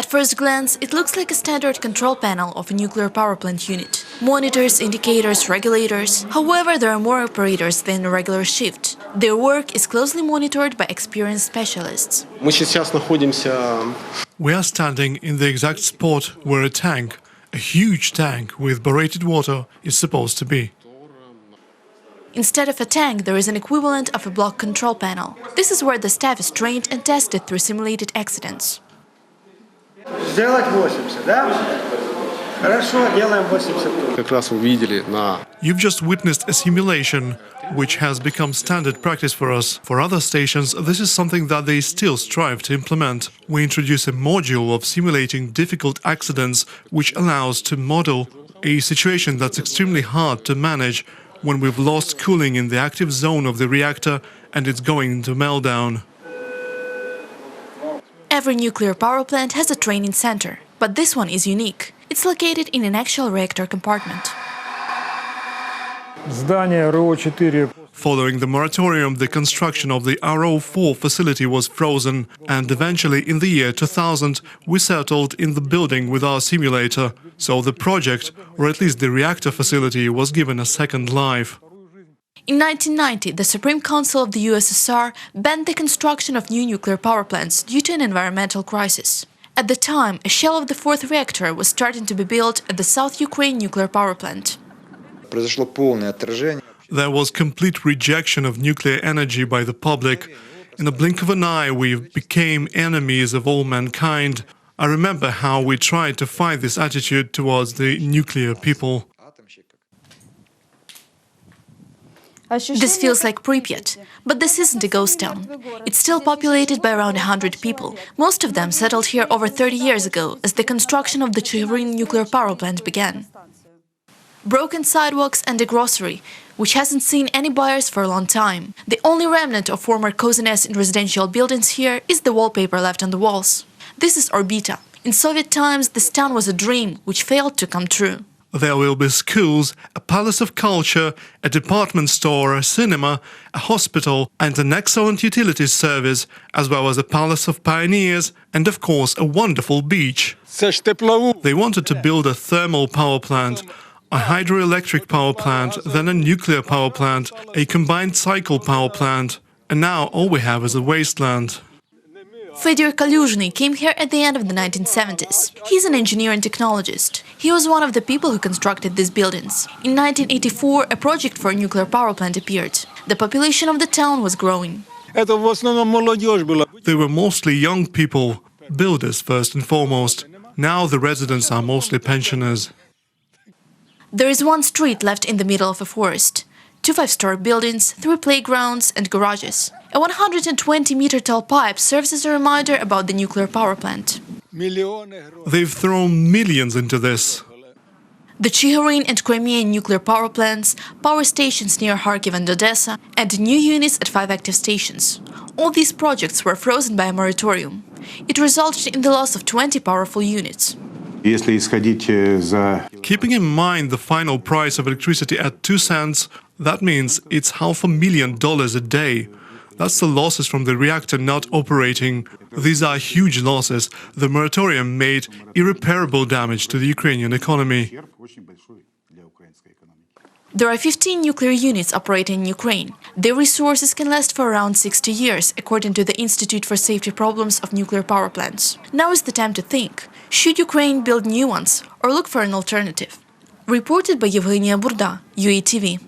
first glance, it looks like a standard control panel of a nuclear power plant unit. Monitors, indicators, regulators. However, there are more operators than a regular shift. Their work is closely monitored by experienced specialists. We are standing in the exact spot where a tank, a huge tank with borated water, is supposed to be. Instead of a tank, there is an equivalent of a block control panel. This is where the staff is trained and tested through simulated accidents. You've just witnessed a simulation, which has become standard practice for us. For other stations, this is something that they still strive to implement. We introduce a module of simulating difficult accidents, which allows to model a situation that's extremely hard to manage when we've lost cooling in the active zone of the reactor and it's going into meltdown. Every nuclear power plant has a training center, but this one is unique. It's located in an actual reactor compartment. Following the moratorium, the construction of the RO4 facility was frozen, and eventually in the year 2000 we settled in the building with our simulator, so the project, or at least the reactor facility, was given a second life. In 1990, the Supreme Council of the USSR banned the construction of new nuclear power plants due to an environmental crisis. At the time, a shell of the fourth reactor was starting to be built at the South Ukraine nuclear power plant. There was complete rejection of nuclear energy by the public. In a blink of an eye, we became enemies of all mankind. I remember how we tried to fight this attitude towards the nuclear people. This feels like Pripyat, but this isn't a ghost town. It's still populated by around 100 people. Most of them settled here over 30 years ago, as the construction of the Chernobyl nuclear power plant began. Broken sidewalks and a grocery, which hasn't seen any buyers for a long time. The only remnant of former coziness in residential buildings here is the wallpaper left on the walls. This is Orbita. In Soviet times, this town was a dream which failed to come true. There will be schools, a palace of culture, a department store, a cinema, a hospital and an excellent utilities service, as well as a palace of pioneers and, of course, a wonderful beach. They wanted to build a thermal power plant, a hydroelectric power plant, then a nuclear power plant, a combined cycle power plant, and now all we have is a wasteland. Fedor Kaluzhny came here at the end of the 1970s. He's an engineer and technologist. He was one of the people who constructed these buildings. In 1984, a project for a nuclear power plant appeared. The population of the town was growing. They were mostly young people, builders first and foremost. Now the residents are mostly pensioners. There is one street left in the middle of a forest. 2 five-story buildings, 3 playgrounds and garages. A 120-meter-tall pipe serves as a reminder about the nuclear power plant. They've thrown millions into this. The Chigorin and Crimean nuclear power plants, power stations near Kharkiv and Odessa, and new units at 5 active stations. All these projects were frozen by a moratorium. It resulted in the loss of 20 powerful units. Keeping in mind the final price of electricity at 2 cents, that means it's $500,000 a day. That's the losses from the reactor not operating. These are huge losses. The moratorium made irreparable damage to the Ukrainian economy. There are 15 nuclear units operating in Ukraine. Their resources can last for around 60 years, according to the Institute for Safety Problems of Nuclear Power Plants. Now is the time to think. Should Ukraine build new ones or look for an alternative? Reported by Evgenia Burda, UATV.